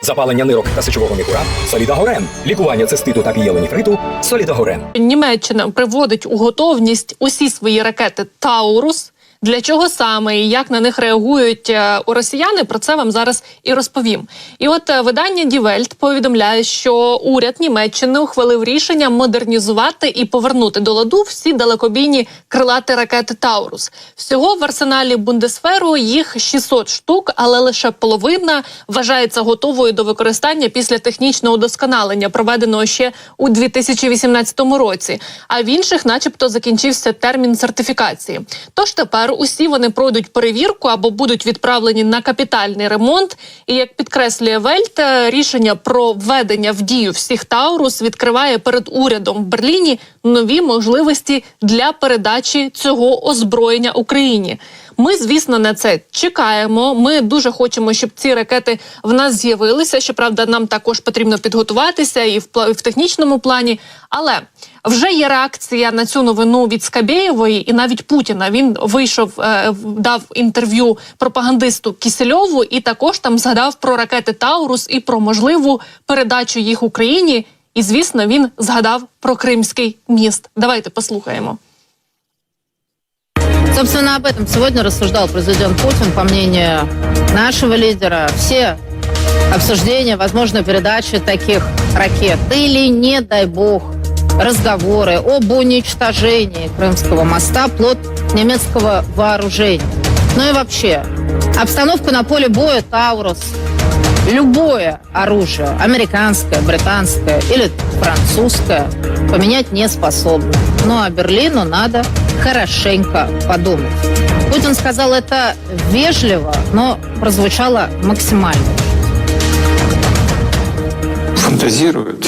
Запалення нирок та сечового міхура – Солідагорен. Лікування циститу та пієлонефриту – Солідагорен. Німеччина приводить у готовність усі свої ракети «Таурус». Для чого саме і як на них реагують росіяни, про це вам зараз і розповім. І от видання Die Welt повідомляє, що уряд Німеччини ухвалив рішення модернізувати і повернути до ладу всі далекобійні крилаті ракети «Таурус». Всього в арсеналі Бундесверу їх 600 штук, але лише половина вважається готовою до використання після технічного удосконалення, проведеного ще у 2018 році. А в інших начебто закінчився термін сертифікації. Тож тепер усі вони пройдуть перевірку або будуть відправлені на капітальний ремонт. І, як підкреслює Вельт, рішення про введення в дію всіх «Таурус» відкриває перед урядом в Берліні нові можливості для передачі цього озброєння Україні. Ми, звісно, на це чекаємо. Ми дуже хочемо, щоб ці ракети в нас з'явилися. Щоправда, нам також потрібно підготуватися і в технічному плані. Але вже є реакція на цю новину від Скабєєвої і навіть Путіна. Він вийшов, дав інтерв'ю пропагандисту Кісельову і також там згадав про ракети «Таурус» і про можливу передачу їх Україні. І, звісно, він згадав про Кримський міст. Давайте послухаємо. Собственно, об этом сегодня рассуждал президент Путин, по мнению нашего лидера. Все обсуждения, возможной передачи таких ракет или, не дай бог, разговоры об уничтожении Крымского моста – плод немецкого вооружения. Ну и вообще, обстановка на поле боя «Таурус», любое оружие, американское, британское или французское, поменять не способно. Ну а Берлину надо хорошенько подумать. Путин сказал это вежливо, но прозвучало максимально. Фантазируют,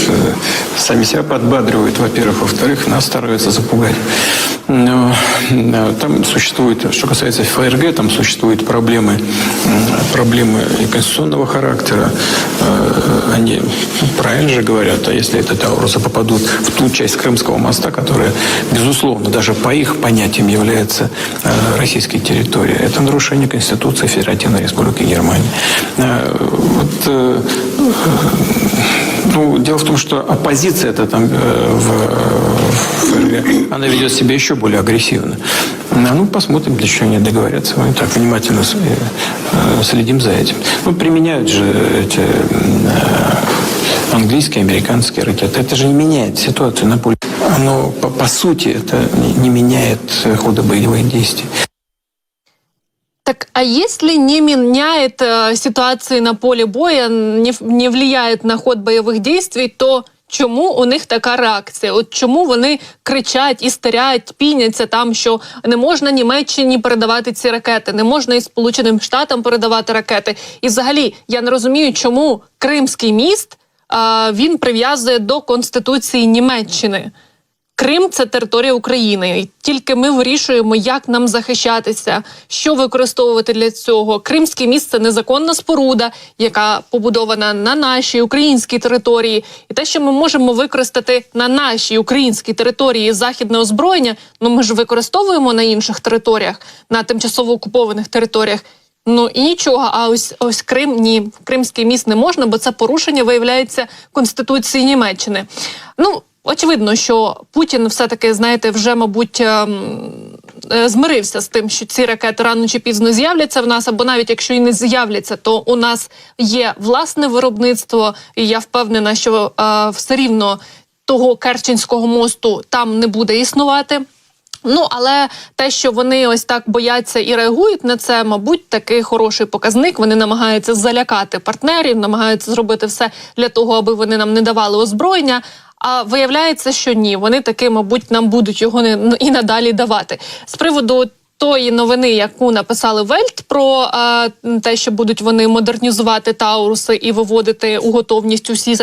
сами себя подбадривают, во-первых. Во-вторых, нас стараются запугать. Но там существует, что касается ФРГ, там существуют проблемы и конституционного характера. Они правильно же говорят, а если это «Таурусы» попадут в ту часть Крымского моста, которая, безусловно, даже по их понятиям является российской территорией, это нарушение Конституции Федеративной Республики Германия. Ну, дело в том, что оппозиция это там в ФРГ, она ведет себя еще более агрессивно. Ну, посмотрим, для чего они договорятся. Мы так внимательно следим за этим. Ну, применяют же эти английские, американские ракеты. Это же не меняет ситуацию на поле. Оно, по сути, это не меняет хода боевых действий. Так, а если не меняет ситуации на поле боя, не влияет на ход бойових дій, то чому у них така реакція? От чому вони кричать, істерять, піняться там, що не можна Німеччині передавати ці ракети, не можна і Сполученим Штатам передавати ракети? І взагалі, я не розумію, чому Кримський міст він прив'язує до Конституції Німеччини. Крим – це територія України. І тільки ми вирішуємо, як нам захищатися, що використовувати для цього. Кримське міст – це незаконна споруда, яка побудована на нашій українській території. І те, що ми можемо використати на нашій українській території західне озброєння, ну ми ж використовуємо на інших територіях, на тимчасово окупованих територіях. Ну і нічого, а ось Крим – ні, Кримський міст не можна, бо це порушення, виявляється, Конституції Німеччини. Ну, очевидно, що Путін все-таки, знаєте, вже, мабуть, змирився з тим, що ці ракети рано чи пізно з'являться в нас, або навіть якщо і не з'являться, то у нас є власне виробництво, і я впевнена, що все рівно того Керченського мосту там не буде існувати. Ну, але те, що вони ось так бояться і реагують на це, мабуть, такий хороший показник. Вони намагаються залякати партнерів, намагаються зробити все для того, аби вони нам не давали озброєння. А виявляється, що ні, вони таки, мабуть, нам будуть його і надалі давати. З приводу тої новини, яку написали Вельт про те, що будуть вони модернізувати «Тауруси» і виводити у готовність усі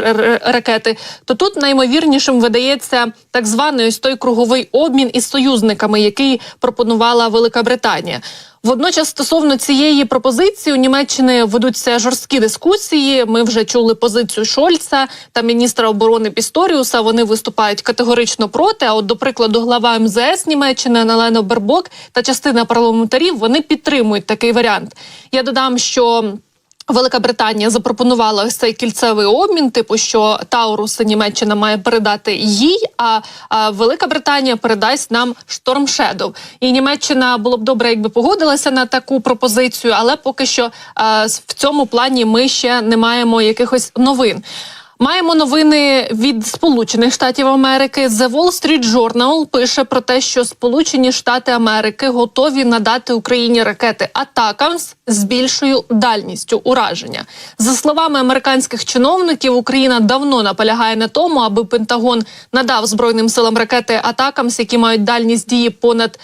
ракети, то тут наймовірнішим видається так званий ось той круговий обмін із союзниками, який пропонувала Велика Британія. Водночас, стосовно цієї пропозиції, у Німеччині ведуться жорсткі дискусії. Ми вже чули позицію Шольца та міністра оборони Пісторіуса. Вони виступають категорично проти. А от, до прикладу, глава МЗС Німеччини Анналена Бербок та частина парламентарів, вони підтримують такий варіант. Я додам, що Велика Британія запропонувала ось цей кільцевий обмін, типу, що Тауруси Німеччина має передати їй, а Велика Британія передасть нам Storm Shadow. І Німеччина було б добре, якби погодилася на таку пропозицію, але поки що в цьому плані ми ще не маємо якихось новин. Маємо новини від Сполучених Штатів Америки. The Wall Street Journal пише про те, що Сполучені Штати Америки готові надати Україні ракети «Атакамс» з більшою дальністю ураження. За словами американських чиновників, Україна давно наполягає на тому, аби Пентагон надав Збройним силам ракети «Атакамс», які мають дальність дії понад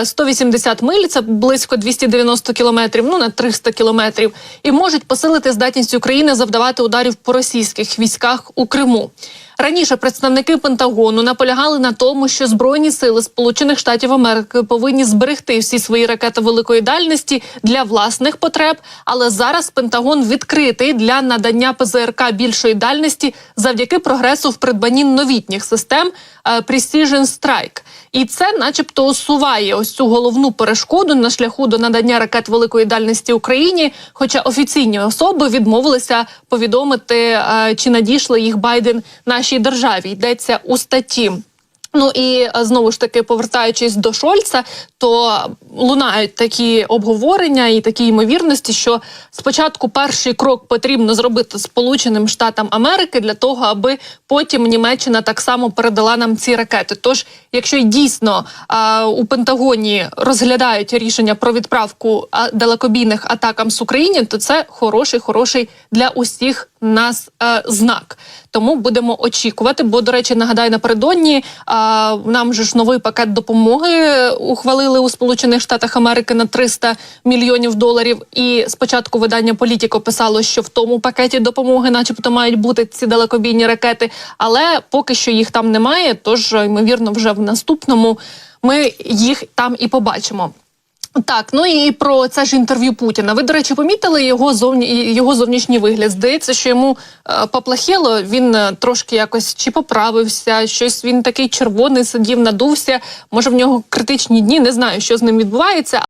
180 миль, це близько 290 кілометрів, на 300 кілометрів, і можуть посилити здатність України завдавати ударів по російських військах у Криму. Раніше представники Пентагону наполягали на тому, що Збройні сили Сполучених Штатів Америки повинні зберегти всі свої ракети великої дальності для власних потреб, але зараз Пентагон відкритий для надання ПЗРК більшої дальності завдяки прогресу в придбанні новітніх систем Precision Strike. І це начебто усуває ось цю головну перешкоду на шляху до надання ракет великої дальності Україні, хоча офіційні особи відмовилися повідомити, чи надійшли їх Байден нашій державі. Йдеться у статті. Ну і знову ж таки, повертаючись до Шольца, то лунають такі обговорення і такі ймовірності, що спочатку перший крок потрібно зробити Сполученим Штатам Америки для того, аби потім Німеччина так само передала нам ці ракети. Тож, якщо й дійсно у Пентагоні розглядають рішення про відправку далекобійних «Атакамс» Україні, то це хороший для усіх нас знак. Тому будемо очікувати, бо, до речі, нагадаю, напередодні нам же ж новий пакет допомоги ухвалили у Сполучених Штатах Америки на $300 мільйонів. І спочатку видання «Політіко» писало, що в тому пакеті допомоги начебто мають бути ці далекобійні ракети, але поки що їх там немає, тож, ймовірно, вже в наступному ми їх там і побачимо. Так, ну і про це ж інтерв'ю Путіна. Ви, до речі, помітили його зовнішній вигляд? Здається, що йому поплахіло, він трошки якось чи поправився, щось він такий червоний сидів, надувся. Може, в нього критичні дні, не знаю, що з ним відбувається.